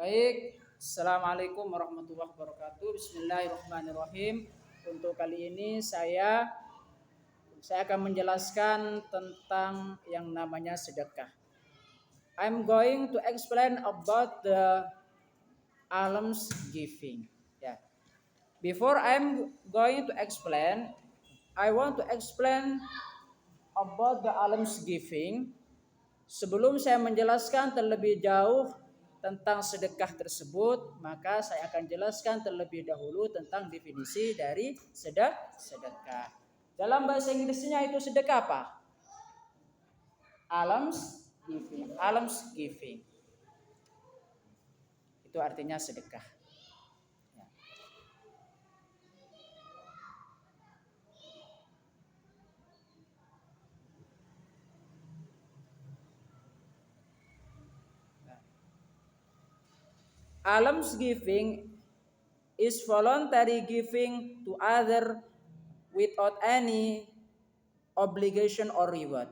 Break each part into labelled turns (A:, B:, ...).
A: Baik, Assalamualaikum warahmatullahi wabarakatuh. Bismillahirrahmanirrahim. Untuk kali ini saya akan menjelaskan tentang yang namanya sedekah. I'm going to explain about the alms giving. Ya. Before I'm going to explain, I want to explain about the alms giving. Sebelum saya menjelaskan terlebih jauh tentang sedekah tersebut, maka saya akan jelaskan terlebih dahulu tentang definisi dari sedekah. Dalam bahasa Inggrisnya itu sedekah apa? Alms giving. Alms giving. Itu artinya sedekah. Ya. Alms giving is voluntary giving to other without any obligation or reward.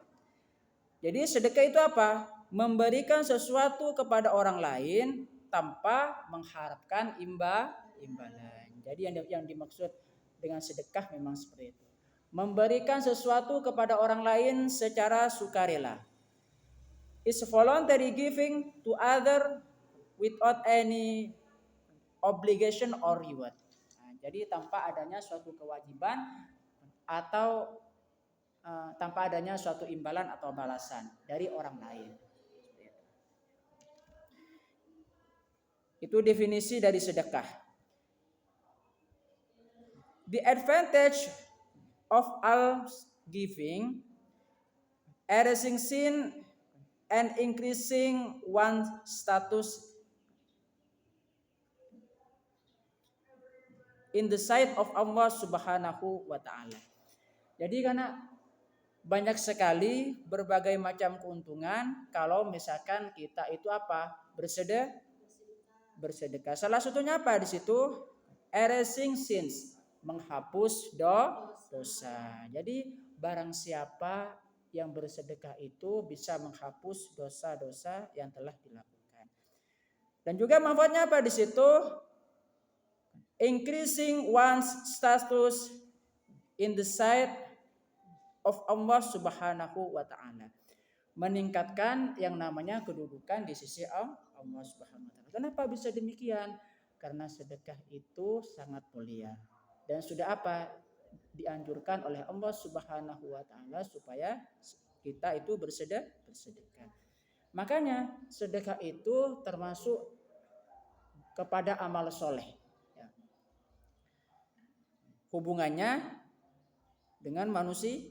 A: Jadi sedekah itu apa? Memberikan sesuatu kepada orang lain tanpa mengharapkan imbalan. Jadi yang dimaksud dengan sedekah memang seperti itu. Memberikan sesuatu kepada orang lain secara sukarela. It's voluntary giving to other without any obligation or reward. Nah, jadi tanpa adanya suatu kewajiban atau tanpa adanya suatu imbalan atau balasan dari orang lain. Itu definisi dari sedekah. The advantage of alms giving, erasing sin and increasing one's status in the sight of Allah Subhanahu wa ta'ala. Jadi karena banyak sekali berbagai macam keuntungan kalau misalkan kita itu apa? Bersedekah. Salah satunya apa di situ? Erasing sins, menghapus dosa. Jadi barang siapa yang bersedekah itu bisa menghapus dosa-dosa yang telah dilakukan. Dan juga manfaatnya apa di situ? Increasing one's status in the sight of Allah Subhanahu wa ta'ala. Meningkatkan yang namanya kedudukan di sisi Allah Subhanahu wa ta'ala. Kenapa bisa demikian? Karena sedekah itu sangat mulia. Dan sudah apa? Dianjurkan oleh Allah Subhanahu wa ta'ala supaya kita itu bersedekah. Makanya sedekah itu termasuk kepada amal soleh. Hubungannya dengan manusia.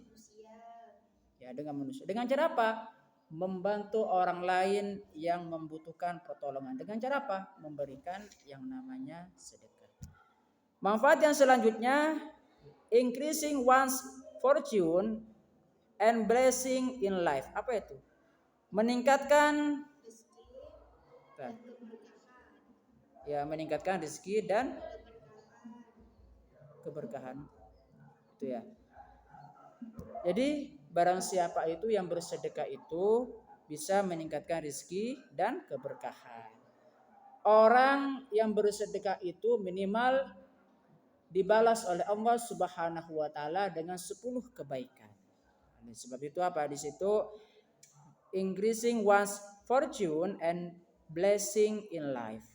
A: Ya, dengan manusia. Dengan cara apa? Membantu orang lain yang membutuhkan pertolongan. Dengan cara apa? Memberikan yang namanya sedekah. Manfaat yang selanjutnya, increasing one's fortune and blessing in life. Apa itu? Meningkatkan meningkatkan rezeki dan keberkahan. Itu ya. Jadi barang siapa itu yang bersedekah itu bisa meningkatkan rezeki dan keberkahan. Orang yang bersedekah itu minimal dibalas oleh Allah Subhanahu wa ta'ala dengan 10 kebaikan. Oleh sebab itu apa di situ? Increasing one's fortune and blessing in life.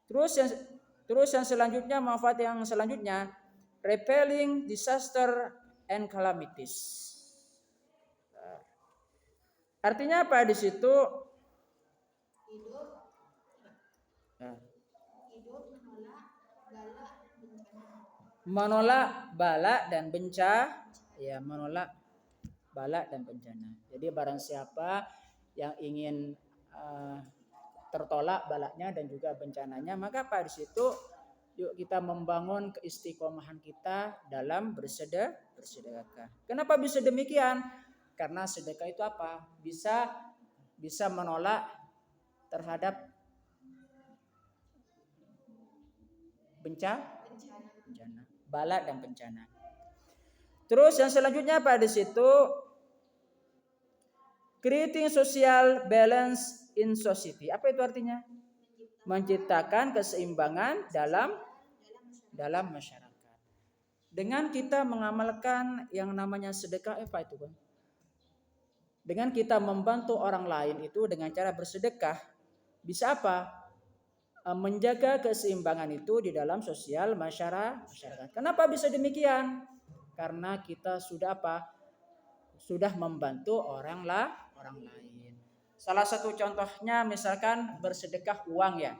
A: Terus yang selanjutnya, manfaat yang selanjutnya, repelling disaster and calamities. Artinya apa di situ? Menolak bala dan bencana. Ya, menolak bala dan bencana. Jadi barang siapa yang ingin tertolak balaknya dan juga bencananya, maka apa di situ? Yuk kita membangun keistiqomahan kita dalam bersedekah. Kenapa bisa demikian? Karena sedekah itu apa? Bisa menolak terhadap bencana, bala dan bencana. Terus yang selanjutnya apa di situ? Creating social balance in society. Apa itu artinya? menciptakan keseimbangan dalam masyarakat. Dengan kita mengamalkan yang namanya sedekah, apa itu, Bang? Dengan kita membantu orang lain itu dengan cara bersedekah, bisa apa? Menjaga keseimbangan itu di dalam sosial masyarakat. Kenapa bisa demikian? Karena kita sudah apa? Sudah membantu orang lain. Salah satu contohnya misalkan bersedekah uang ya.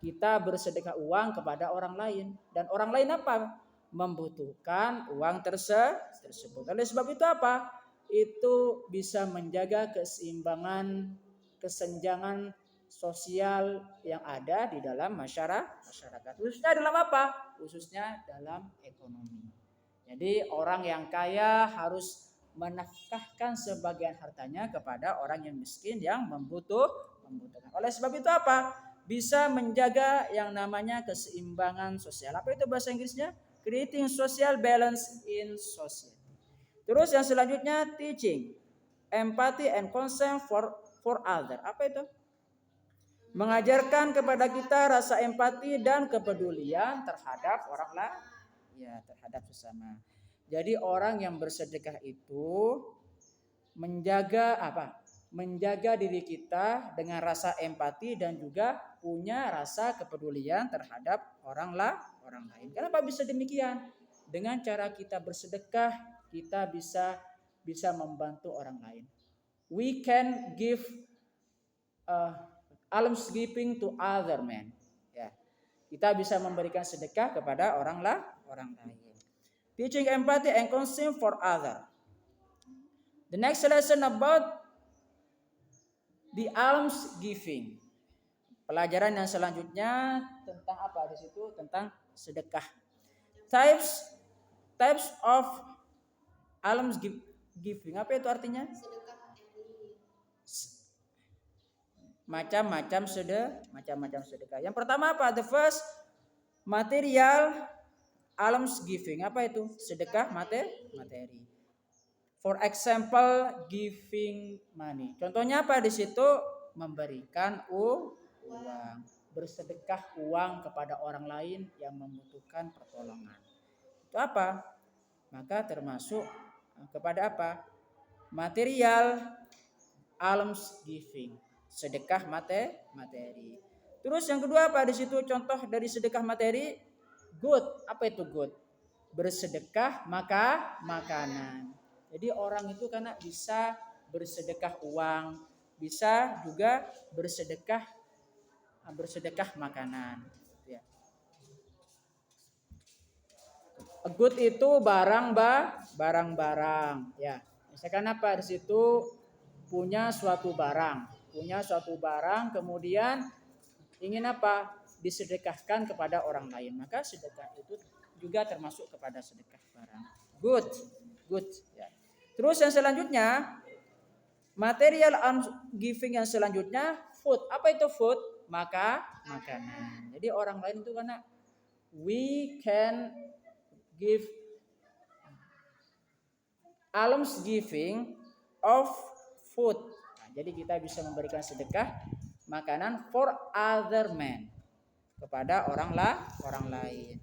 A: Kita bersedekah uang kepada orang lain dan orang lain apa? Membutuhkan uang tersebut. Oleh sebab itu apa? Itu bisa menjaga keseimbangan, kesenjangan sosial yang ada di dalam masyarakat. Khususnya dalam apa? Khususnya dalam ekonomi. Jadi orang yang kaya harus menafkahkan sebagian hartanya kepada orang yang miskin yang membutuhkan. Oleh sebab itu apa? Bisa menjaga yang namanya keseimbangan sosial. Apa itu bahasa Inggrisnya? Creating social balance in society. Terus yang selanjutnya teaching empathy and concern for other. Apa itu? Mengajarkan kepada kita rasa empati dan kepedulian terhadap orang lain, ya, terhadap sesama. Jadi orang yang bersedekah itu menjaga apa? Menjaga diri kita dengan rasa empati dan juga punya rasa kepedulian terhadap orang lain. Kenapa bisa demikian? Dengan cara kita bersedekah, kita bisa membantu orang lain. We can give almsgiving to other men. Ya. Kita bisa memberikan sedekah kepada orang lain. Teaching empathy and concern for other. The next lesson about the almsgiving. Pelajaran yang selanjutnya tentang apa di situ? Tentang sedekah. Types of almsgiving. Apa itu artinya? Macam-macam sedekah. Yang pertama apa? The first, material almsgiving. Apa itu? Sedekah materi. For example, giving money. Contohnya apa di situ? Memberikan uang, bersedekah uang kepada orang lain yang membutuhkan pertolongan. Itu apa? Maka termasuk kepada apa? Material almsgiving. Sedekah materi. Terus yang kedua apa di situ? Contoh dari sedekah materi, good. Apa itu good? Bersedekah makanan. Jadi orang itu karena bisa bersedekah uang, bisa juga bersedekah makanan. Ya. Good itu barang-barang. Ya. Misalkan apa di situ? Punya suatu barang, kemudian ingin apa? Disedekahkan kepada orang lain. Maka sedekah itu juga termasuk kepada sedekah barang. Good. Ya. Terus yang selanjutnya, material giving yang selanjutnya, food. Apa itu food? Makanan. Jadi orang lain itu karena we can give almsgiving of food. Nah, jadi kita bisa memberikan sedekah makanan for other men, kepada orang lain.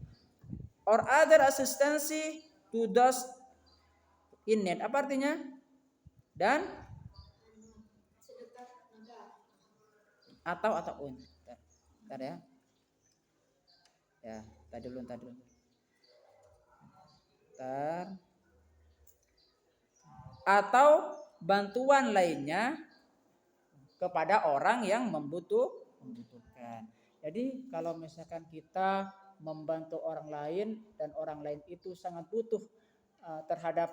A: Or other assistance to those in need. Apa artinya? Dan atau Bentar ya. Ya, tadi dulu. Atau bantuan lainnya kepada orang yang membutuhkan. Jadi kalau misalkan kita membantu orang lain dan orang lain itu sangat butuh terhadap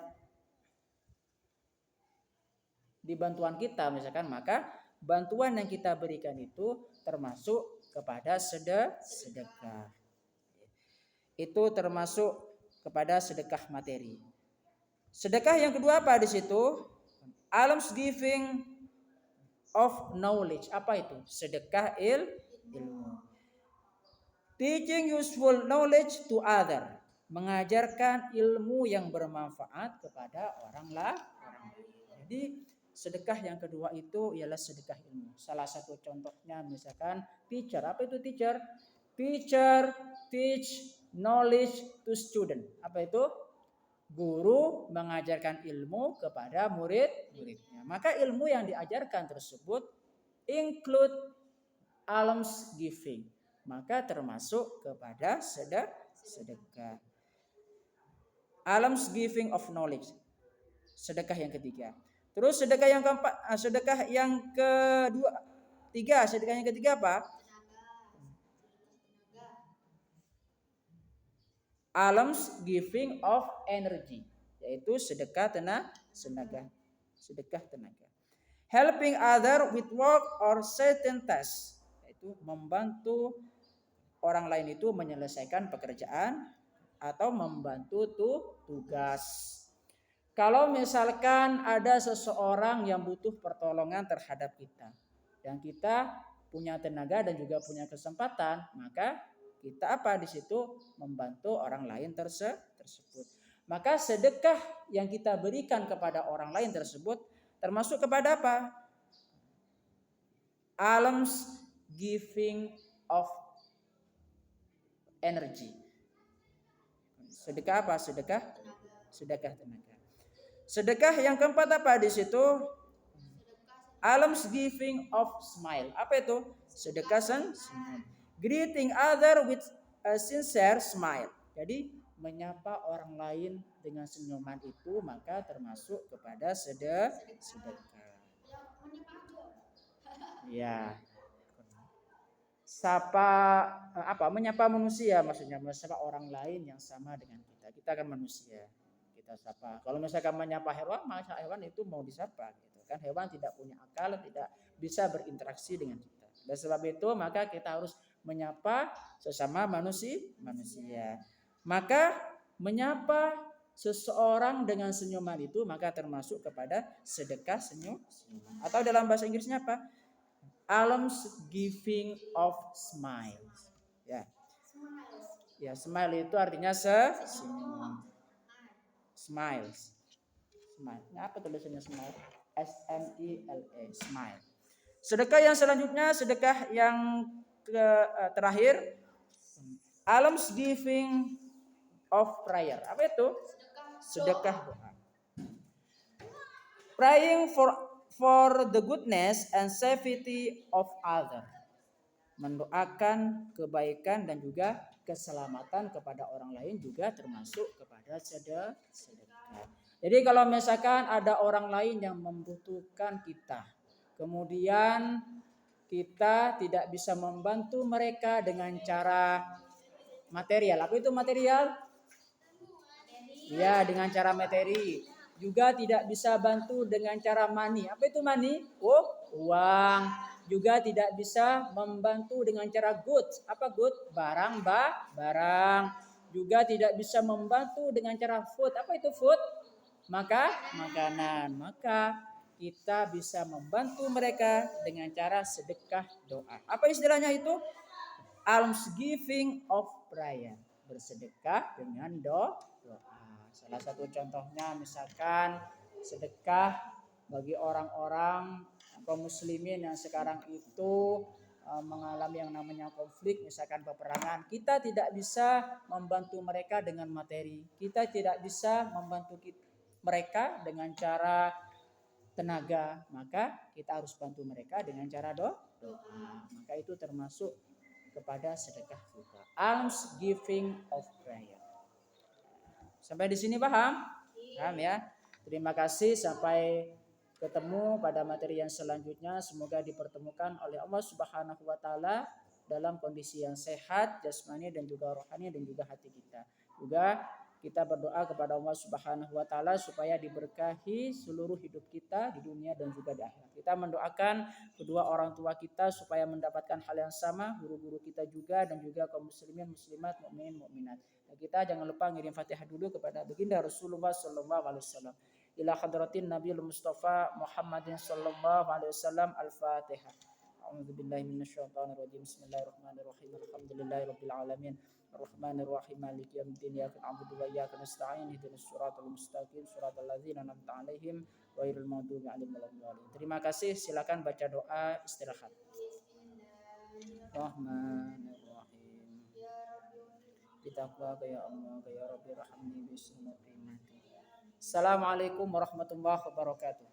A: dibantuan kita misalkan, maka bantuan yang kita berikan itu termasuk kepada sedekah. Itu termasuk kepada sedekah materi. Sedekah yang kedua apa di situ? Almsgiving of knowledge. Apa itu? Sedekah ilmu. Teaching useful knowledge to other. Mengajarkan ilmu yang bermanfaat kepada orang lain. Jadi sedekah yang kedua itu ialah sedekah ilmu. Salah satu contohnya misalkan teacher. Apa itu teacher? Teacher teach knowledge to student. Apa itu? Guru mengajarkan ilmu kepada murid-muridnya. Maka ilmu yang diajarkan tersebut include alms giving. Maka termasuk kepada sedekah. Alms giving of knowledge. Sedekah yang ketiga. Terus sedekah yang keempat, sedekah yang kedua, sedekah yang ketiga apa? Alms giving of energy, yaitu sedekah tenaga. Sedekah tenaga. Helping other with work or certain task, yaitu membantu orang lain itu menyelesaikan pekerjaan atau membantu tugas. Kalau misalkan ada seseorang yang butuh pertolongan terhadap kita dan kita punya tenaga dan juga punya kesempatan, maka kita apa di situ membantu orang lain tersebut. Maka sedekah yang kita berikan kepada orang lain tersebut termasuk kepada apa? Alms giving of energy. Sedekah apa? Sedekah tenaga. Sedekah yang keempat apa di situ? Alms giving of smile. Apa itu? Sedekah smile. Greeting other with a sincere smile. Jadi menyapa orang lain dengan senyuman itu maka termasuk kepada sedekah. Ya. Menyapa manusia, maksudnya menyapa orang lain yang sama dengan kita. Kita kan manusia. Kita sapa. Kalau misalkan menyapa hewan, maka hewan itu mau disapa gitu kan. Hewan tidak punya akal, tidak bisa berinteraksi dengan kita. Dan sebab itu maka kita harus menyapa sesama manusia. Maka menyapa seseorang dengan senyuman itu maka termasuk kepada sedekah senyum. Atau dalam bahasa Inggrisnya apa? Alms giving of smiles. Ya. Ya, smile itu artinya senyum. Smiles. Smile. Nah, apa tulisannya smile? SMILE. Smile. Sedekah yang selanjutnya, sedekah yang terakhir, alms giving of prayer. Apa itu? Sedekah doa. Praying for the goodness and safety of other. Mendoakan kebaikan dan juga keselamatan kepada orang lain juga termasuk kepada sedekah. Jadi kalau misalkan ada orang lain yang membutuhkan kita, kemudian kita tidak bisa membantu mereka dengan cara material. Apa itu material? Ya, dengan cara materi. Juga tidak bisa bantu dengan cara money. Apa itu money? Uang. Juga tidak bisa membantu dengan cara goods. Apa goods? Barang. Juga tidak bisa membantu dengan cara food. Apa itu food? Makanan. Maka kita bisa membantu mereka dengan cara sedekah doa. Apa istilahnya itu? Alms giving of prayer. Bersedekah dengan doa. Salah satu contohnya misalkan sedekah bagi orang-orang kaum muslimin yang sekarang itu mengalami yang namanya konflik, misalkan peperangan. Kita tidak bisa membantu mereka dengan materi. Kita tidak bisa membantu mereka dengan cara tenaga. Maka kita harus bantu mereka dengan cara doa. Maka itu termasuk kepada sedekah juga. Alms giving of prayer. Sampai di sini paham? Paham ya? Terima kasih, sampai ketemu pada materi yang selanjutnya. Semoga dipertemukan oleh Allah Subhanahu wa taala dalam kondisi yang sehat jasmani dan juga rohani dan juga hati kita. Juga kita berdoa kepada Allah Subhanahu wa taala supaya diberkahi seluruh hidup kita di dunia dan juga di akhirat. Kita mendoakan kedua orang tua kita supaya mendapatkan hal yang sama, guru-guru kita juga dan juga kaum muslimin muslimat, mukminin mukminat. Nah, kita jangan lupa ngirim Fatihah dulu kepada baginda Rasulullah sallallahu alaihi wasallam. Ila hadratin Nabiul Mustafa Muhammadin sallallahu alaihi wasallam. Al-Fatihah. A'udzu billahi minasyaitonir rajim. Bismillahirrahmanirrahim. Alhamdulillahirabbil alamin. Arrahmanirrahim. Maliki yaumiddin. Iyyaka na'budu wa iyyaka nasta'in. Ihdinas siratal mustaqim. Siratal ladzina an'amta 'alaihim ghairil maghdubi 'alaihim waladdallin. Terima kasih. Silakan baca doa istirahat. Rahmanirrahim. Bitaqwa ya Allah ya Rabbi rahamni bi sunnati. Assalamualaikum warahmatullahi wabarakatuh.